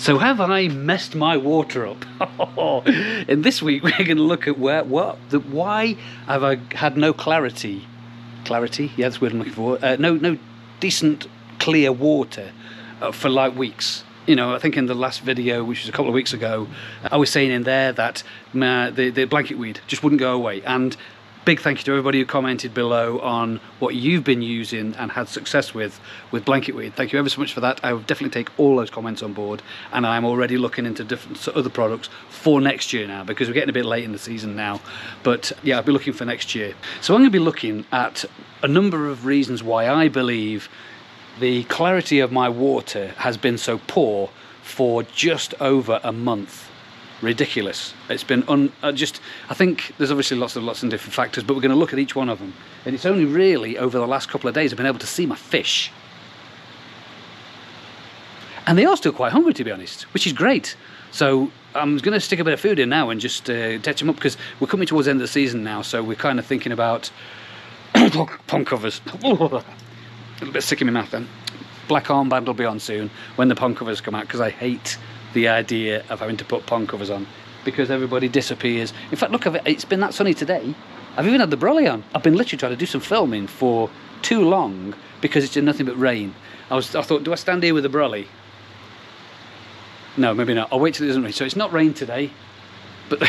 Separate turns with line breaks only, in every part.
So have I messed my water up? In this week we're going to look at why have I had no clarity? Clarity? Yeah, that's the word I'm looking for. No decent clear water for like weeks. You know, I think in the last video, which was a couple of weeks ago, I was saying in there that the blanket weed just wouldn't go away. And big thank you to everybody who commented below on what you've been using and had success with blanket weed. Thank you ever so much for that. I will definitely take all those comments on board, and I'm already looking into different other products for next year now, because we're getting a bit late in the season now. But yeah, I'll be looking for next year. So I'm going to be looking at a number of reasons why I believe the clarity of my water has been so poor for just over a month. Ridiculous. It's been I think there's obviously lots of different factors, but we're going to look at each one of them. And it's only really over the last couple of days I've been able to see my fish, and they are still quite hungry, to be honest, which is great. So I'm going to stick a bit of food in now and just touch them up, because we're coming towards the end of the season now, so we're kind of thinking about pond covers. A little bit sick in my mouth then. Black armband will be on soon when the pond covers come out, because I hate the idea of having to put pond covers on, because everybody disappears. In fact, look, it's been that sunny today. I've even had the brolly on. I've been literally trying to do some filming for too long because it's been nothing but rain. I thought, do I stand here with the brolly? No, maybe not. I'll wait till it doesn't rain. So it's not rain today, but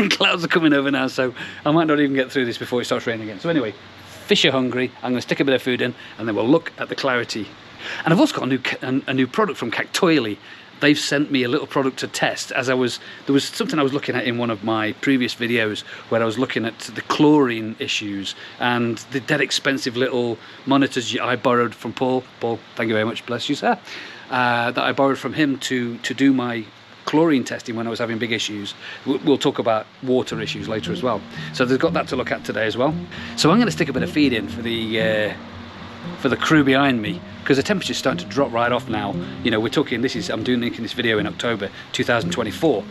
clouds are coming over now, so I might not even get through this before it starts raining again. So anyway, fish are hungry. I'm going to stick a bit of food in, and then we'll look at the clarity. And I've also got a new product from Kactoily. They've sent me a little product to test, as there was something I was looking at in one of my previous videos where I was looking at the chlorine issues and the dead expensive little monitors I borrowed from Paul, thank you very much, bless you sir, that I borrowed from him to do my chlorine testing when I was having big issues. We'll talk about water issues later as well. So they've got that to look at today as well. So I'm going to stick a bit of feed in for the crew behind me, because the temperature's starting to drop right off now. You know, we're talking, I'm making this video in October 2024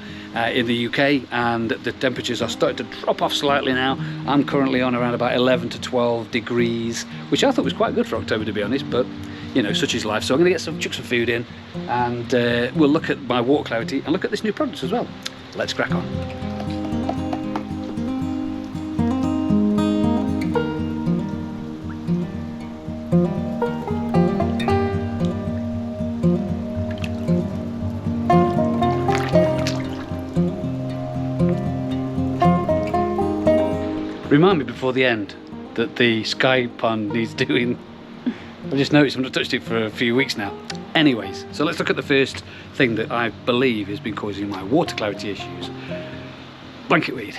in the UK, and the temperatures are starting to drop off slightly now. I'm currently on around about 11 to 12 degrees, which I thought was quite good for October, to be honest, but you know, such is life. So I'm going to chuck some food in, and we'll look at my water clarity and look at this new product as well. Let's crack on. Remind me before the end that the sky pond needs doing. I just noticed I've not touched it for a few weeks now. Anyways, so let's look at the first thing that I believe has been causing my water clarity issues. Blanket weed.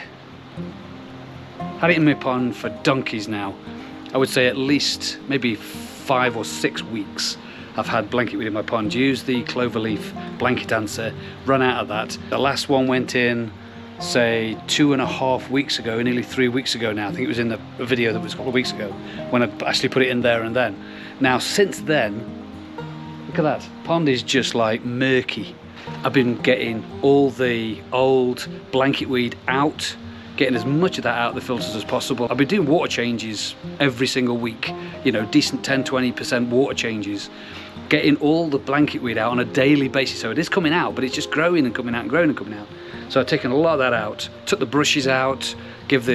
Had it in my pond for donkeys now. I would say at least maybe 5 or 6 weeks I've had blanket weed in my pond. Used the cloverleaf blanket answer, run out of that. The last one went in, say 2.5 weeks ago, nearly 3 weeks ago now. I think it was in a video that was a couple of weeks ago when I actually put it in there and then. Now since then, look at that, pond is just like murky. I've been getting all the old blanket weed out, getting as much of that out of the filters as possible. I've been doing water changes every single week, you know, decent 10-20% water changes, getting all the blanket weed out on a daily basis. So it is coming out, but it's just growing and coming out and growing and coming out. So I've taken a lot of that out, took the brushes out, gave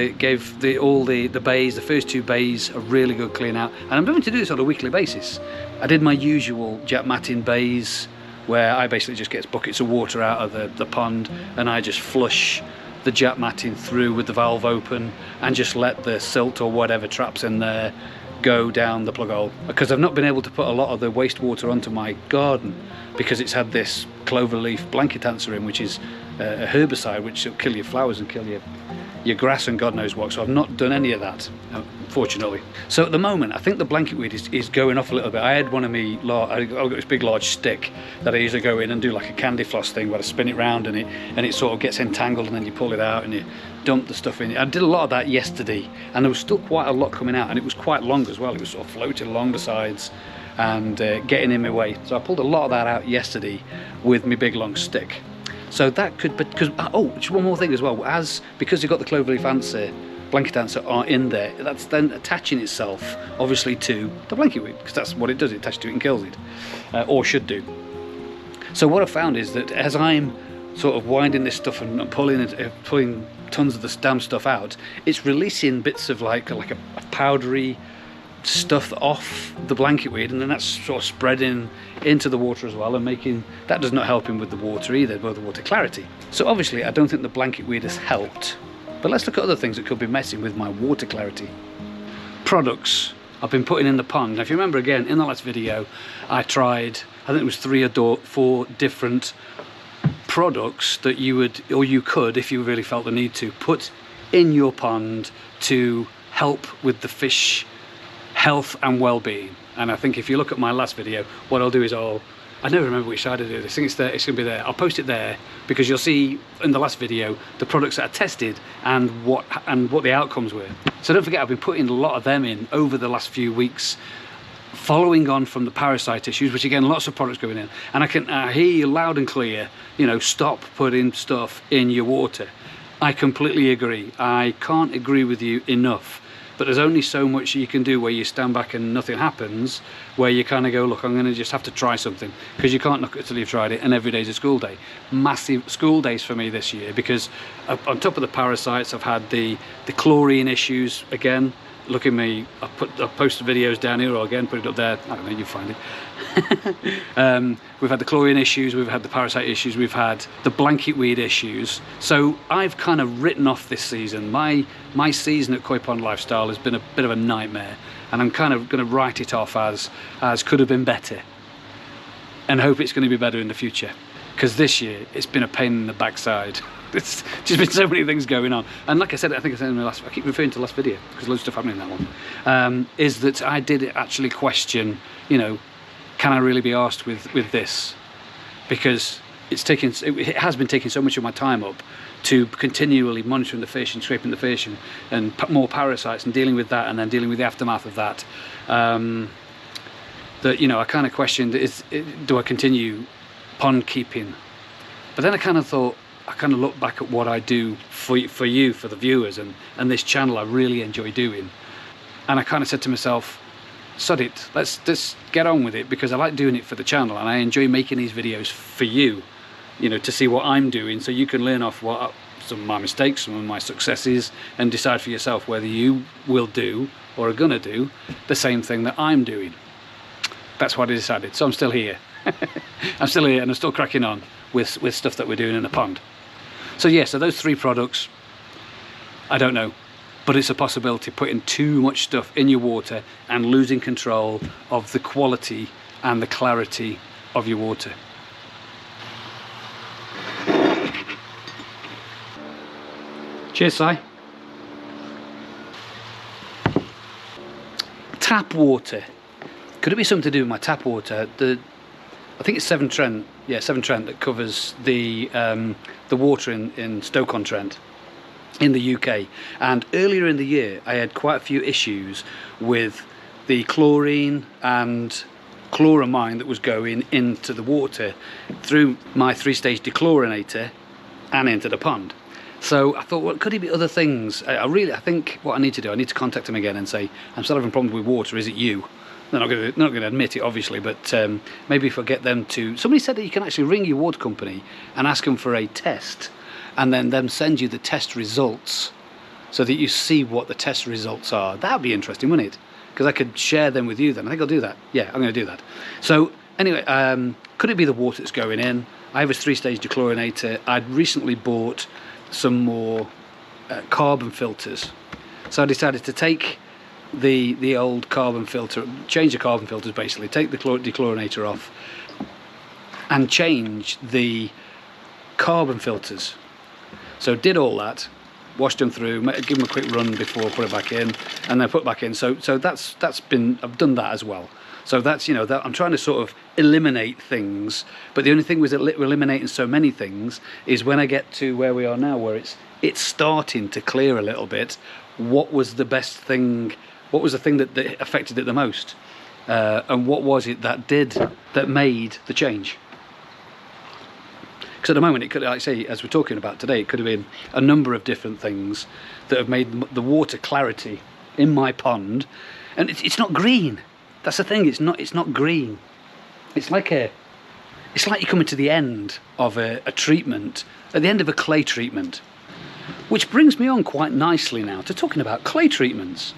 all the bays, the first 2 bays, a really good clean out. And I'm going to do this on a weekly basis. I did my usual Jack Matting bays, where I basically just get buckets of water out of the pond, and I just flush the Jack Matting through with the valve open and just let the silt or whatever traps in there go down the plug hole, because I've not been able to put a lot of the wastewater onto my garden because it's had this cloverleaf blanket answer in, which is a herbicide which will kill your flowers and kill your grass and God knows what. So I've not done any of that, unfortunately. So at the moment I think the blanket weed is going off a little bit. I had one of me, I've got this big large stick that I usually go in and do like a candy floss thing where I spin it round and it sort of gets entangled, and then you pull it out and you dump the stuff in. I did a lot of that yesterday, and there was still quite a lot coming out, and it was quite long as well. It was sort of floating along the sides and getting in my way. So I pulled a lot of that out yesterday with my big long stick. So that could, because just one more thing as well, because you've got the cloverleaf answer, blanket answer are in there, that's then attaching itself obviously to the blanket weed, because that's what it does, it attaches to it and kills it, or should do. So what I found is that as I'm sort of winding this stuff and pulling tons of the damn stuff out, it's releasing bits of like a powdery stuff off the blanket weed, and then that's sort of spreading into the water as well, and making that does not help him with the water either, with the water clarity. So obviously I don't think the blanket weed has helped, but let's look at other things that could be messing with my water clarity. Products I've been putting in the pond. Now if you remember, again, in the last video I tried, I think it was 3 or 4 different products that you could, if you really felt the need to, put in your pond to help with the fish health and well-being. And I think if you look at my last video, what I'll do is I never remember which side I do this. I think it's there, it's going to be there. I'll post it there because you'll see in the last video the products that I tested and what the outcomes were. So don't forget, I've been putting a lot of them in over the last few weeks, following on from the parasite issues, which again, lots of products going in. And I can hear you loud and clear, you know, stop putting stuff in your water. I completely agree. I can't agree with you enough. But there's only so much you can do where you stand back and nothing happens, where you kind of go, look, I'm going to just have to try something, because you can't look until you've tried it, and every day's a school day. Massive school days for me this year, because on top of the parasites, I've had the chlorine issues again. Look at me, I've posted videos down here, or again, put it up there, I don't know, you find it. We've had the chlorine issues, we've had the parasite issues, we've had the blanket weed issues. So I've kind of written off this season. My season at KoiPondLifestyle has been a bit of a nightmare, and I'm kind of going to write it off as could have been better, and hope it's going to be better in the future, because this year it's been a pain in the backside. It's just been so many things going on, and like I said, I think I said in the last, I keep referring to the last video because loads of stuff happening in that one, is that I did actually question, you know, can I really be arsed with this, because it has been taking so much of my time up to continually monitoring the fish and scraping the fish and more parasites and dealing with that, and then dealing with the aftermath of that, that, you know, I kind of questioned, do I continue pond keeping? But then I kind of thought, I kind of look back at what I do for you, for the viewers, and this channel I really enjoy doing. And I kind of said to myself, sod it, let's just get on with it, because I like doing it for the channel, and I enjoy making these videos for you, you know, to see what I'm doing, so you can learn off some of my mistakes, some of my successes, and decide for yourself whether you will do, or are gonna do, the same thing that I'm doing. That's what I decided. So I'm still here. I'm still here, and I'm still cracking on with stuff that we're doing in the pond. So yeah, so those 3 products, I don't know, but it's a possibility, putting too much stuff in your water and losing control of the quality and the clarity of your water. Cheers, Si. Tap water. Could it be something to do with my tap water? I think it's Severn Trent. Yeah, Severn Trent, that covers the water in Stoke-on-Trent in the UK. And earlier in the year, I had quite a few issues with the chlorine and chloramine that was going into the water through my 3-stage dechlorinator and into the pond. So I thought, well, could it be other things? I think what I need to do, I need to contact them again and say, I'm still having problems with water, is it you? They're not going to admit it, obviously, but maybe if I get them to... Somebody said that you can actually ring your water company and ask them for a test, and then them send you the test results so that you see what the test results are. That would be interesting, wouldn't it? Because I could share them with you then. I think I'll do that. Yeah, I'm going to do that. So anyway, could it be the water that's going in? I have a 3-stage dechlorinator. I'd recently bought some more carbon filters. So I decided to take the old carbon filter, change the carbon filters basically, take the dechlorinator off and change the carbon filters. So did all that, washed them through, give them a quick run before I put it back in, and then put it back in. So that's been, I've done that as well. So that's, you know, that I'm trying to sort of eliminate things, but the only thing with eliminating so many things is when I get to where we are now, where it's starting to clear a little bit, what was the best thing, what was the thing that affected it the most, and what was it that made the change? Because at the moment, it could, like I say, as we're talking about today, it could have been a number of different things that have made the water clarity in my pond, and it's not green. That's the thing. It's not green. It's like it's like you're coming to the end of a treatment, at the end of a clay treatment. Which brings me on quite nicely now to talking about clay treatments.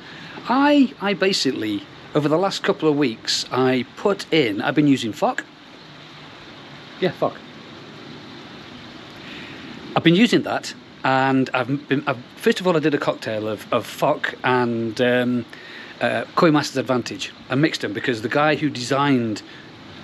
I basically, over the last couple of weeks, I've been using phoc. Yeah, phoc. I've been using that, and first of all I did a cocktail of phoc and Koi Masters Advantage. I mixed them because the guy who designed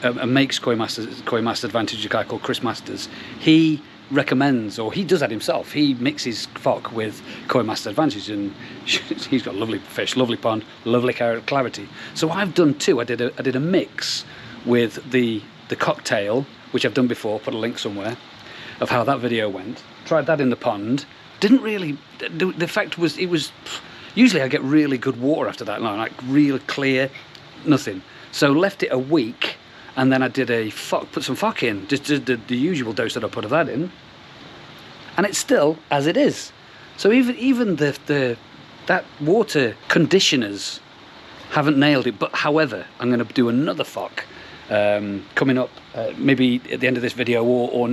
and makes Koi Masters Advantage, a guy called Chris Masters, he recommends, or he does that himself, he mixes phoc with Koi Masters Advantage, and he's got lovely fish, lovely pond, lovely clarity. So I've done two. I did a mix with the cocktail, which I've done before, put a link somewhere of how that video went. Tried that in the pond. Didn't really, the effect was, usually I get really good water after that, like real clear, nothing. So left it a week, and then I did put some phoc in, just the usual dose that I put of that in, and it's still as it is. So even that water conditioners haven't nailed it. But however, I'm going to do another phoc coming up, maybe at the end of this video or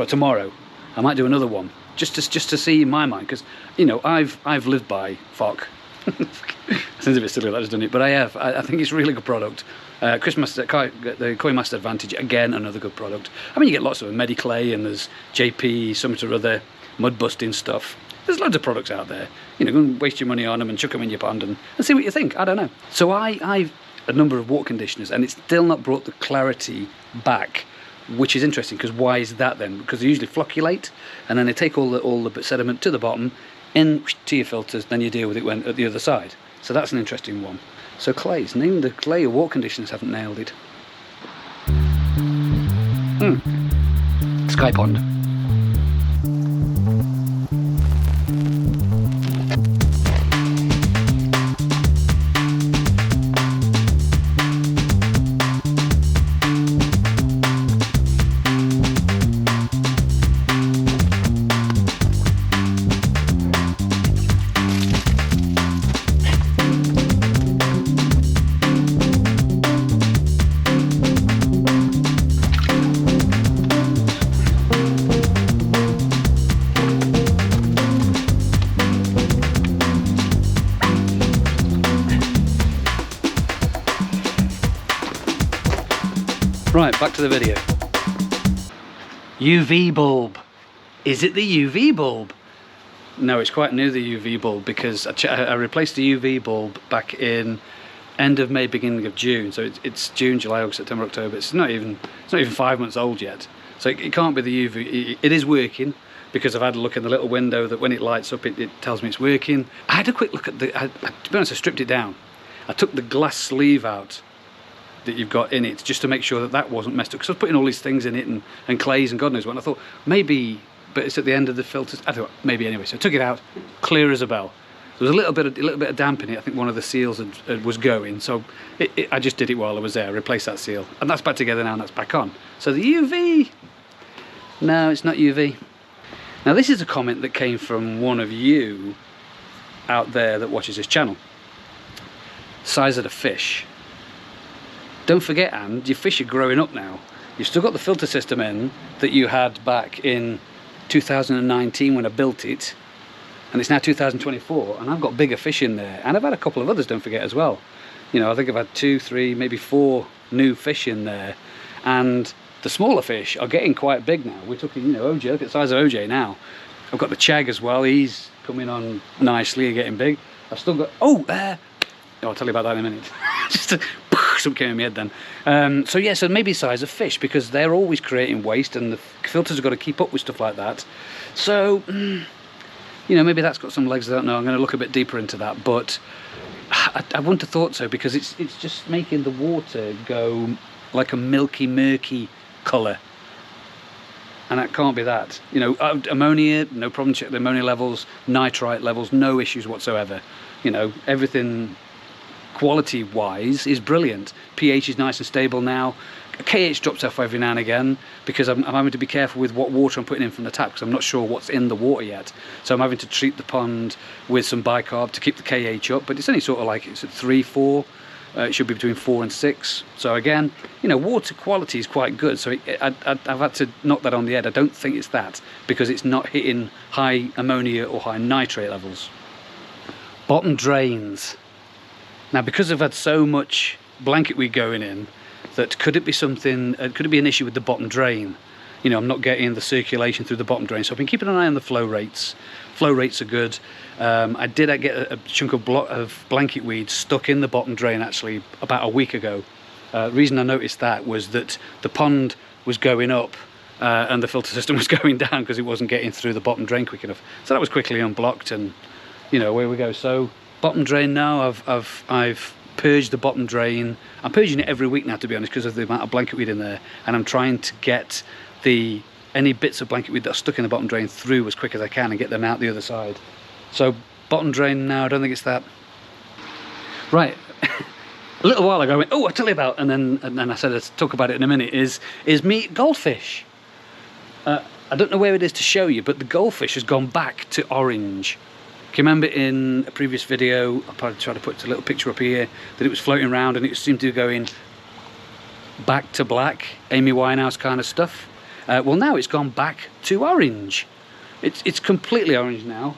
tomorrow. I might do another one just to see in my mind, because I've lived by phoc. Sounds a bit silly that I've done it, but I have. I think it's a really good product. The Koi Master Advantage, again, another good product. I mean, you get lots of them, Mediclay, and there's JP, something or other, mud busting stuff. There's loads of products out there. Go and waste your money on them and chuck them in your pond and see what you think. I don't know. So I've a number of water conditioners, and it's still not brought the clarity back, which is interesting, because why is that then? Because they usually flocculate, and then they take all the sediment to the bottom, in to your filters, then you deal with it when at the other side. So that's an interesting one. So clays, name the clay or water conditioners haven't nailed it. Sky Pond. Right, back to the video. UV bulb. Is it the UV bulb? No, it's quite new, the UV bulb, because I replaced the UV bulb back in end of May, beginning of June. So it's June, July, August, September, October. It's not even 5 months old yet. So it can't be the UV. It is working, because I've had a look in the little window that when it lights up, it tells me it's working. I had a quick look at to be honest, I stripped it down. I took the glass sleeve out that you've got in it, just to make sure that wasn't messed up, because I was putting all these things in it and clays and God knows what, and I thought maybe, but it's at the end of the filters, I thought maybe anyway. So I took it out, clear as a bell. There was a little bit of damp in it. I think one of the seals was going, so I just did it while I was there, replaced that seal, and that's back together now, and that's back on. So the UV, no, it's not UV. Now this is a comment that came from one of you out there that watches this channel. Size of the fish. Don't forget, and your fish are growing up now. You've still got the filter system in that you had back in 2019 when I built it, and it's now 2024, and I've got bigger fish in there, and I've had a couple of others, don't forget, as well. I think I've had 2, 3, maybe 4 new fish in there, and the smaller fish are getting quite big now. We're talking, OJ, look at the size of OJ now. I've got the Chag as well. He's coming on nicely and getting big. I've still got, I'll tell you about that in a minute. Something came in my head then. So maybe size of fish, because they're always creating waste, and the filters have got to keep up with stuff like that. So, maybe that's got some legs. I don't know. I'm going to look a bit deeper into that, but I wouldn't have thought so, because it's just making the water go like a milky, murky colour, and that can't be that. Ammonia, no problem. Check the ammonia levels, nitrite levels, no issues whatsoever. Everything quality wise is brilliant. pH is nice and stable now. KH drops off every now and again, because I'm having to be careful with what water I'm putting in from the tap, because I'm not sure what's in the water yet. So I'm having to treat the pond with some bicarb to keep the KH up, but it's only sort of like it's at 3, 4 It should be between 4 and 6. So again, you know, water quality is quite good. So I've had to knock that on the head. I don't think it's that, because it's not hitting high ammonia or high nitrate levels. Bottom drains. Now, because I've had so much blanket weed going in, that could it be something, could it be an issue with the bottom drain? You know, I'm not getting the circulation through the bottom drain. So I've been keeping an eye on the flow rates. Flow rates are good. I did get a chunk of blanket weed stuck in the bottom drain actually about a week ago. The reason I noticed that was that the pond was going up and the filter system was going down because it wasn't getting through the bottom drain quick enough. So that was quickly unblocked, and you know, away we go. So bottom drain now, I've purged the bottom drain. I'm purging it every week now, to be honest, because of the amount of blanket weed in there, and I'm trying to get any bits of blanket weed that are stuck in the bottom drain through as quick as I can and get them out the other side. So bottom drain now, I don't think it's that. Right, a little while ago I went, oh, I'll tell you about, and then I said I'd talk about it in a minute, is meat goldfish. I don't know where it is to show you, but the goldfish has gone back to orange. Can you remember in a previous video, I'll probably try to put a little picture up here, that it was floating around and it seemed to be going back to black, Amy Winehouse kind of stuff. Well, now it's gone back to orange. It's completely orange now.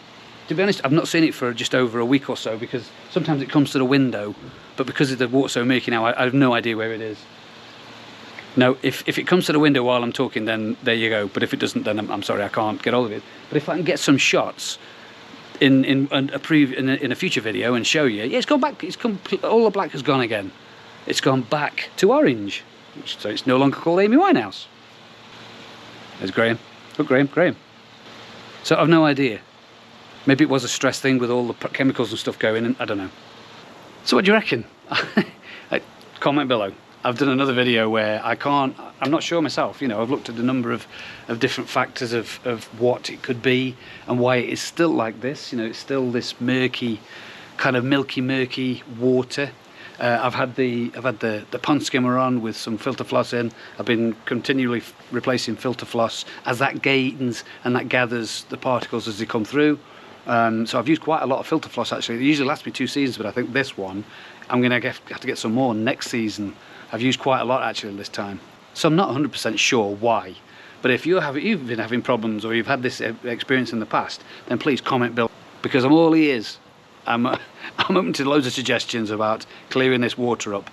To be honest, I've not seen it for just over a week or so, because sometimes it comes to the window, but because the water's so murky now, I have no idea where it is. No, if it comes to the window while I'm talking, then there you go. But if it doesn't, then I'm sorry, I can't get hold of it. But if I can get some shots in a future video and show you, yeah, it's gone back. All the black has gone again. It's gone back to orange, so it's no longer called Amy Winehouse. There's Graham. Oh, Graham. So I've no idea. Maybe it was a stress thing with all the chemicals and stuff going in, I don't know. So what do you reckon? Comment below. I've done another video where I'm not sure myself, you know, I've looked at a number of different factors of what it could be and why it is still like this. You know, it's still this murky, kind of murky water. I've had the pond skimmer on with some filter floss in. I've been continually replacing filter floss as that gains and that gathers the particles as they come through. So I've used quite a lot of filter floss actually. It usually lasts me 2 seasons, but I think this one I'm going to have to get some more next season. I've used quite a lot actually this time. So I'm not 100% sure why. But if you've been having problems or you've had this experience in the past, then please comment below, because I'm all ears. I'm open to loads of suggestions about clearing this water up.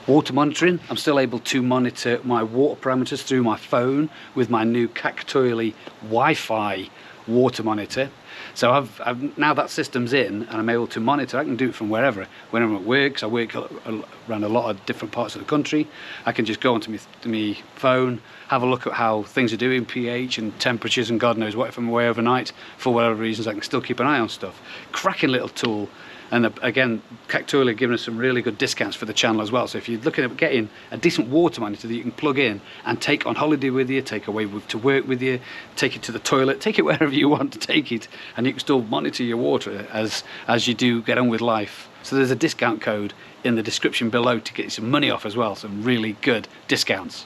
Water monitoring, I'm still able to monitor my water parameters through my phone with my new Kactoily Wi-Fi water monitor. So I've now that system's in and I'm able to monitor. I can do it from wherever. When I'm at work, 'cause I work around a lot of different parts of the country, I can just go onto my phone, have a look at how things are doing, pH and temperatures and God knows what. If I'm away overnight, for whatever reasons, I can still keep an eye on stuff. Cracking little tool. And again, Kactoily are giving us some really good discounts for the channel as well. So if you're looking at getting a decent water monitor that you can plug in and take on holiday with you, take away to work with you, take it to the toilet, take it wherever you want to take it, and you can still monitor your water as you do get on with life. So there's a discount code in the description below to get you some money off as well, some really good discounts.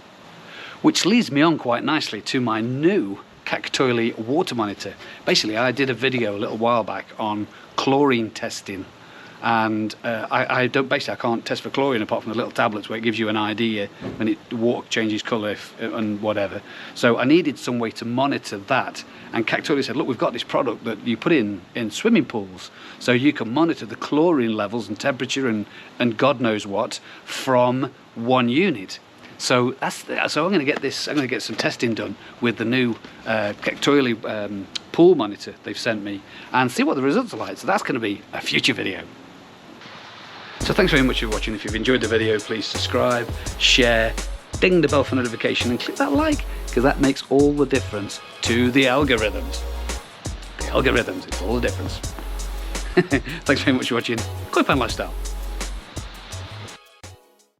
Which leads me on quite nicely to my new Kactoily water monitor. Basically, I did a video a little while back on chlorine testing, and I can't test for chlorine apart from the little tablets where it gives you an idea when the water changes colour and whatever. So I needed some way to monitor that, and Kactoily said, look, we've got this product that you put in swimming pools, so you can monitor the chlorine levels and temperature and God knows what from one unit. So so I'm going to get this. I'm going to get some testing done with the new Kactoily pool monitor they've sent me and see what the results are like. So that's going to be a future video. So thanks very much for watching. If you've enjoyed the video, please subscribe, share, ding the bell for notification, and click that like, because that makes all the difference to the algorithms. The algorithms, it's all the difference. Thanks very much for watching. KoiPondLifestyle.